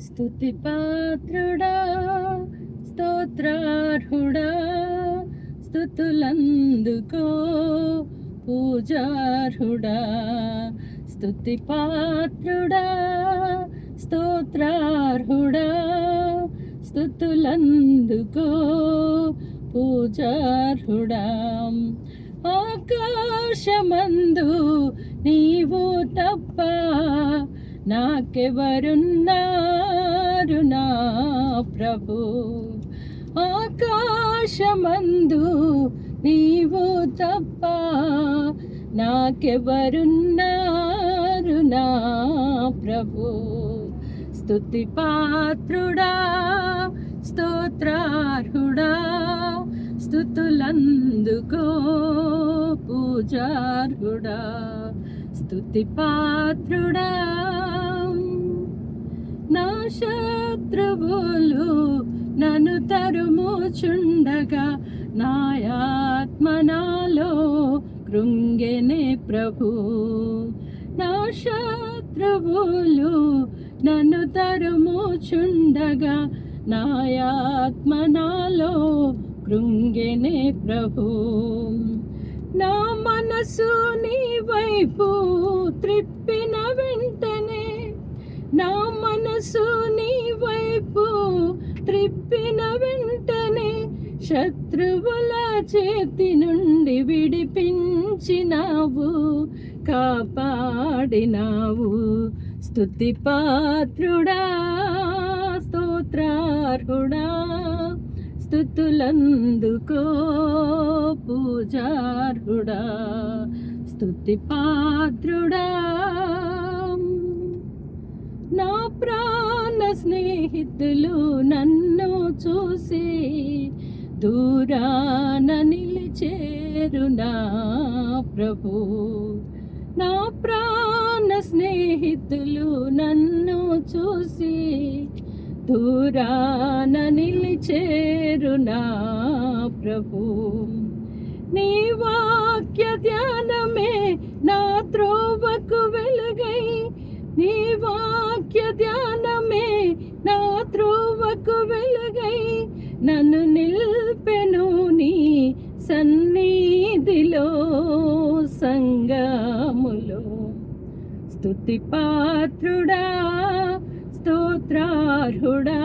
స్తుతి పాత్రుడా, స్తోత్రార్హుడా, స్తుతులందుకో పూజార్హుడా. స్తుతి పాత్రుడా, స్తోత్రార్హుడా, స్తుతులందుకో పూజార్హుడా. ఆకాశమందు నీవు తప్ప నాకెవరున్నారు నా ప్రభు. ఆకాశమందు నీవు తప్ప నాకెవరున్నారు నా ప్రభు. స్తుతి పాత్రుడా, స్తోత్రార్హుడా, స్తుతులందుకో పూజార్హుడా. స్తుతి పాత్రుడా. నా శత్రువులు నన్ను తరుముచుండగా నా ఆత్మ నాలో కృంగెనే ప్రభు. నా శత్రువులు నన్ను తరుముచుండగా నా ఆత్మ నాలో కృంగెనే ప్రభు. నా మనసు నీ వైపు త్రిప్పిన వెంటనే, నా మనసు నీ వైపు త్రిప్పిన వెంటనే శత్రువుల చేతి నుండి విడిపించినావు, కాపాడినావు. స్తుతి పాత్రుడా, స్తోత్రార్హుడా, స్తుతులందుకో పూజార్హుడా. స్తుతి పాత్రుడా. నా ప్రాణ స్నేహితులు నన్ను చూసి దూరాన నిలిచేరు నా ప్రభు. నా ప్రాణ స్నేహితులు నన్ను చూసి దూరాన నిలిచేరు నా ప్రభు. నీ వాక్య ధ్యానమే నా త్రోవకు వెలుగై, నీ వాక్య ధ్యానమే నా త్రోవకు వెలుగై నన్ను నిల్పెను నీ సన్నిధిలో సంగములో. స్తుతి పాత్రుడా, స్తోత్రార్హుడా,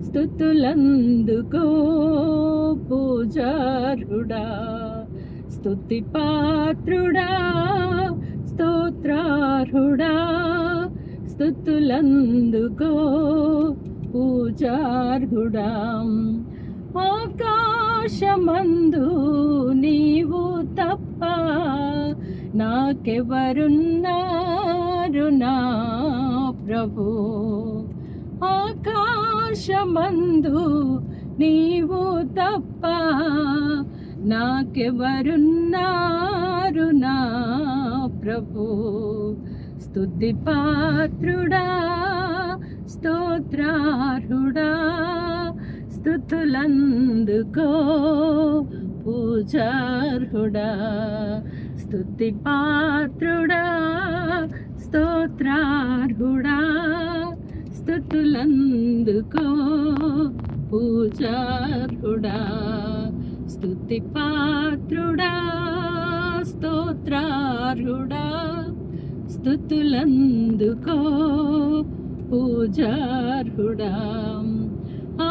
స్తుతులందుకో పూజార్హుడా. స్తుతి పాత్రుడా, స్తోత్రార్హుడా, స్తుతులందుకో పూజార్హుడా. ఆకాశమందు నీవు తప్ప నాకెవరున్నారు నా ప్రభు. ఆకాశమందు నీవు తప్ప నాకెవరున్నారు నా ప్రభు. స్తుతి పాత్రుడా, స్తోత్రార్హుడా, స్తుతులందుకో పూజార్హుడా. స్తుతి పాత్రుడా, స్తోత్రార్హుడా, స్తుతులందుకో పూజార్హుడా. స్తుతి పాత్రుడా, స్తోత్రార్హుడా, స్తుతులందుకో పూజార్హుడా.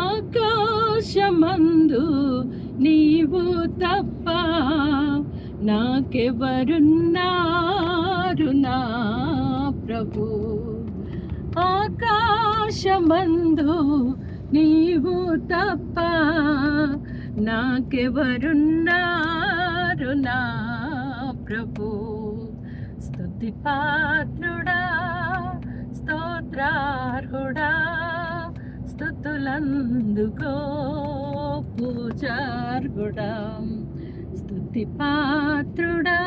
ఆకాశమందు నీవు తప్ప నాకెవరున్నారు నా ప్రభు. ఆకాశమందు నీవు తప్ప నాకెవరున్నారు నా ప్రభు. స్తుతి పాత్రుడా, స్తోత్రార్హుడా, స్తుతులందుకో పూజార్హుడా. స్తుతి పాత్రుడా.